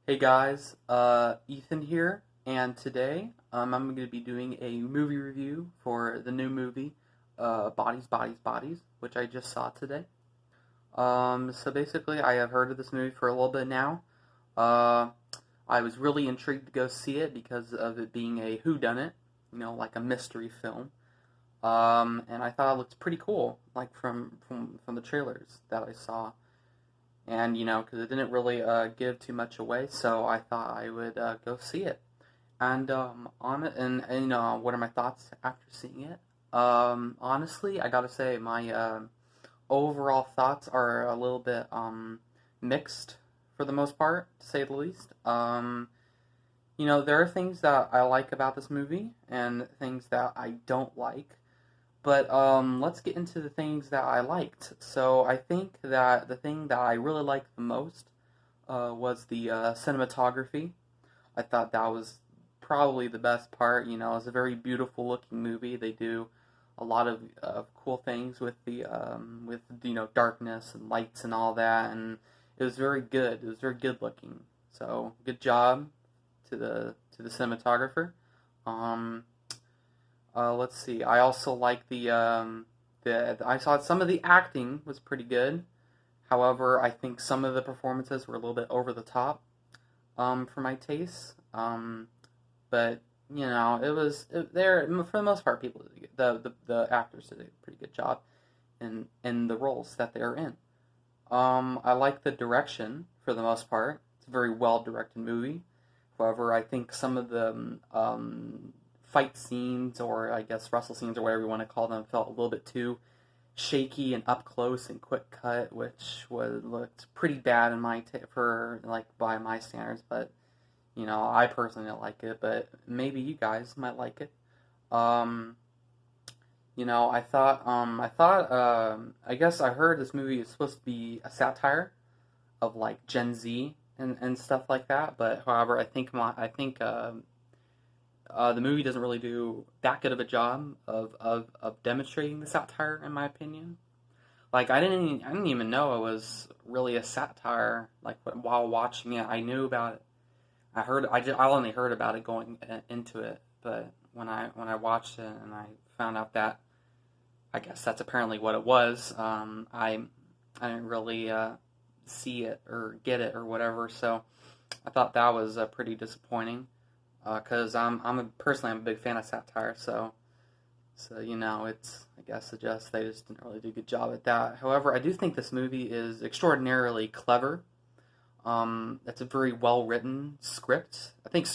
Hey guys, Ethan here, and today I'm going to be doing a movie review for the new movie, Bodies, Bodies, Bodies, which I just saw today. So basically, I have heard of this movie for a little bit now. Uh, I was really intrigued to go see it because of it being a whodunit, like a mystery film. And I thought it looked pretty cool, like from the trailers that I saw. And because it didn't really give too much away, so I thought I would go see it. And on it, and what are my thoughts after seeing it? Honestly, I gotta say my overall thoughts are a little bit mixed for the most part, to say the least. There are things that I like about this movie and things that I don't like. But let's get into the things that I liked. So I think that the thing that I really liked the most was the cinematography. I thought that was probably the best part. It's a very beautiful looking movie. They do a lot of cool things with the with darkness and lights and all that, and it was very good. It was very good looking. So good job to the cinematographer. Um, let's see. I also like the I saw some of the acting was pretty good. However, I think some of the performances were a little bit over the top for my taste. But it was there for the most part. People the actors did a pretty good job in the roles that they're in. I like the direction for the most part. It's a very well directed movie. However, I think some of the fight scenes, or I guess wrestle scenes, or whatever you want to call them, felt a little bit too shaky and up close and quick cut, which was looked pretty bad in for like by my standards. But I personally didn't like it, but maybe you guys might like it. Um, I guess I heard this movie is supposed to be a satire of like Gen Z and stuff like that. But however, I think the movie doesn't really do that good of a job of demonstrating the satire, in my opinion. Like I didn't even know it was really a satire. Like while watching it, I knew about it. I only heard about it going into it, but when I watched it and I found out that I guess that's apparently what it was, I didn't really see it or get it or whatever. So I thought that was pretty disappointing because I'm a big fan of satire, so it's I guess it just they just didn't really do a good job at that. However, I do think this movie is extraordinarily clever. It's a very well written script. I think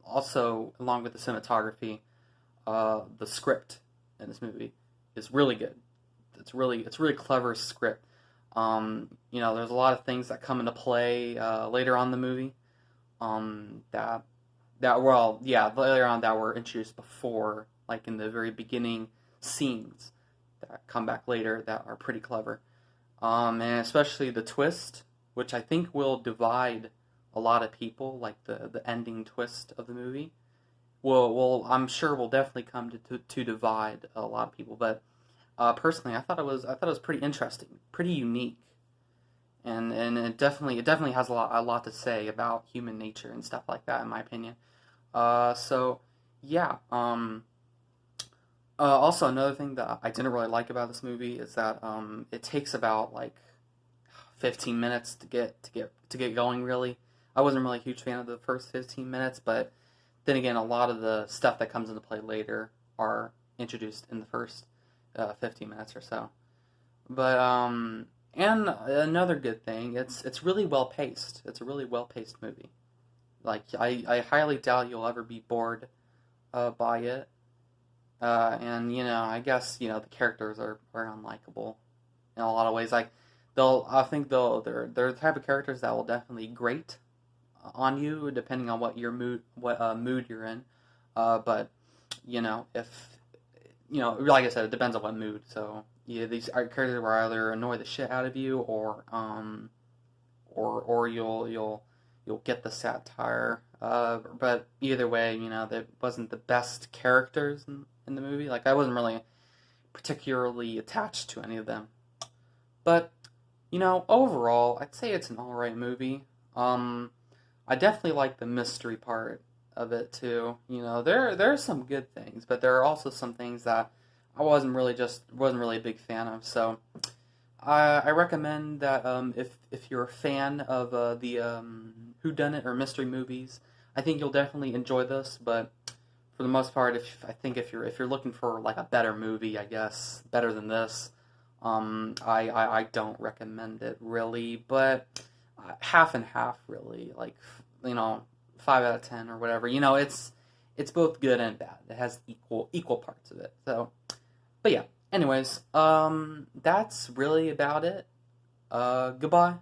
also along with the cinematography, the script in this movie is really good. It's really clever script. There's a lot of things that come into play later on in the movie. That later on that were introduced before, like in the very beginning scenes that come back later that are pretty clever. And especially the twist, which I think will divide a lot of people, like the ending twist of the movie. I'm sure will definitely come to divide a lot of people. But personally, I thought it was pretty interesting, pretty unique, and it definitely has a lot to say about human nature and stuff like that, in my opinion. So yeah. Also, another thing that I didn't really like about this movie is that it takes about like 15 minutes to get going. Really, I wasn't really a huge fan of the first 15 minutes, but then again, a lot of the stuff that comes into play later are introduced in the first 15 minutes or so. But and another good thing, it's really well paced. It's a really well paced movie. Like I highly doubt you'll ever be bored by it. And I guess the characters are unlikable in a lot of ways. Like I think they're the type of characters that will definitely grate on you depending on what mood you're in. But if like I said, it depends on what mood. So yeah, these are characters will either annoy the shit out of you, or you'll get the satire. But either way, there wasn't the best characters in the movie. Like I wasn't really particularly attached to any of them. But overall, I'd say it's an all right movie. Um, I definitely like the mystery part of it too. You know, there are some good things, but there are also some things that I wasn't really a big fan of. So I recommend that if you're a fan of the whodunit or mystery movies, I think you'll definitely enjoy this. But for the most part, if you're looking for like a better movie, I guess better than this, I don't recommend it really. But half and half really, like you know, 5 out of 10 or whatever. You know, it's both good and bad. It has equal parts of it. So, but yeah. Anyways, that's really about it. Goodbye.